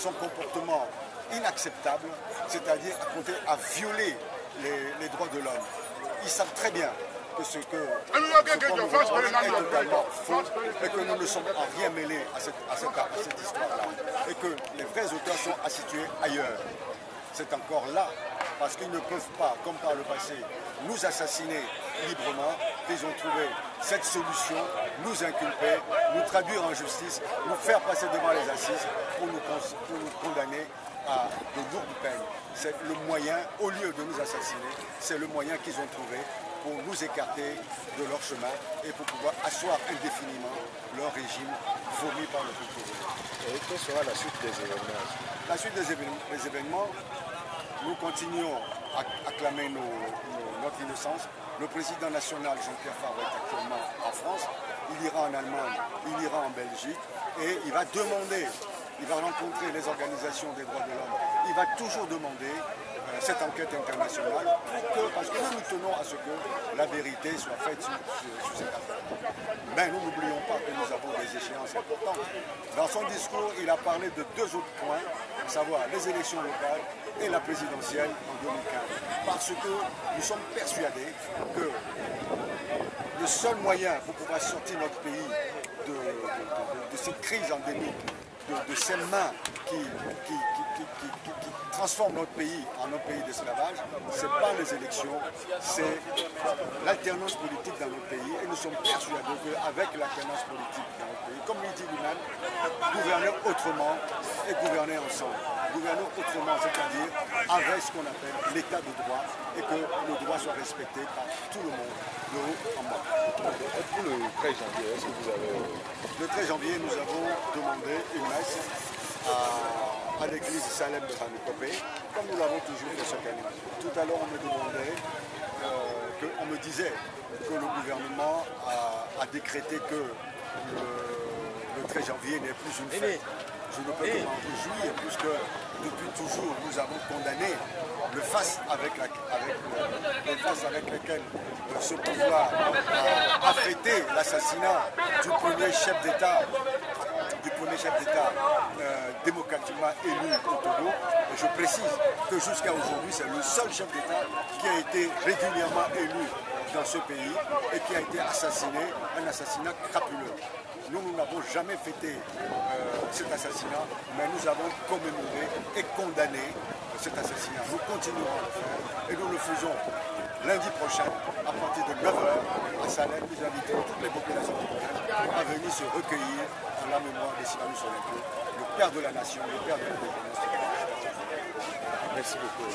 son comportement inacceptable, c'est-à-dire à violer les droits de l'homme. Ils savent très bien que ce que est totalement faux et que nous ne sommes en rien mêlés à cette histoire-là et que les vrais auteurs sont à situer ailleurs. C'est encore là, parce qu'ils ne peuvent pas, comme par le passé, nous assassiner librement, qu'ils ont trouvé cette solution, nous inculper, nous traduire en justice, nous faire passer devant les assises pour nous condamner à de lourdes peines. C'est le moyen, au lieu de nous assassiner, c'est le moyen qu'ils ont trouvé pour nous écarter de leur chemin et pour pouvoir asseoir indéfiniment leur régime vomi par le peuple. Et quelle sera la suite des événements? La suite des événements, nous continuons à clamer notre innocence. Le président national, Jean-Pierre Fabre, est actuellement en France. Il ira en Allemagne, il ira en Belgique et il va demander, il va rencontrer les organisations des droits de l'homme. Il va toujours demander cette enquête internationale parce que nous tenons à ce que la vérité soit faite sur cette affaire. Mais nous n'oublions pas que nous avons des échéances importantes. Dans son discours, il a parlé de deux autres points, à savoir les élections locales et la présidentielle en 2015. Parce que nous sommes persuadés que le seul moyen pour pouvoir sortir notre pays de cette crise endémique, de ces mains qui transforment notre pays en un pays d'esclavage, ce n'est pas les élections, c'est l'alternance politique dans notre pays. Et nous sommes persuadés qu'avec l'alternance politique dans notre pays, comme il dit lui-même, gouverner autrement et gouverner ensemble. Gouverner autrement, c'est-à-dire avec ce qu'on appelle l'état de droit et que le droit soit respecté par tout le monde, de haut en bas. Et pour le 13 janvier, est-ce que vous avez... Le 13 janvier, nous avons demandé une messe à l'église Salem de Ramikopé, comme nous l'avons toujours fait chaque année. Tout à l'heure, on me disait que le gouvernement a décrété que le 13 janvier n'est plus une fête. Je ne peux que m'en réjouir, puisque depuis toujours, nous avons condamné le face avec lequel ce pouvoir a fêté l'assassinat du premier chef d'État démocratiquement élu au Togo. Et je précise que jusqu'à aujourd'hui, c'est le seul chef d'État qui a été régulièrement élu dans ce pays et qui a été assassiné, un assassinat crapuleux. Nous n'avons jamais fêté cet assassinat, mais nous avons commémoré et condamné cet assassinat. Nous continuerons à le faire et nous le faisons lundi prochain à partir de 9h à Salem. Nous invitons toutes les populations à venir se recueillir en la mémoire de Sylvanus Olympio, le père de la nation, le père de l'indépendance. Merci beaucoup.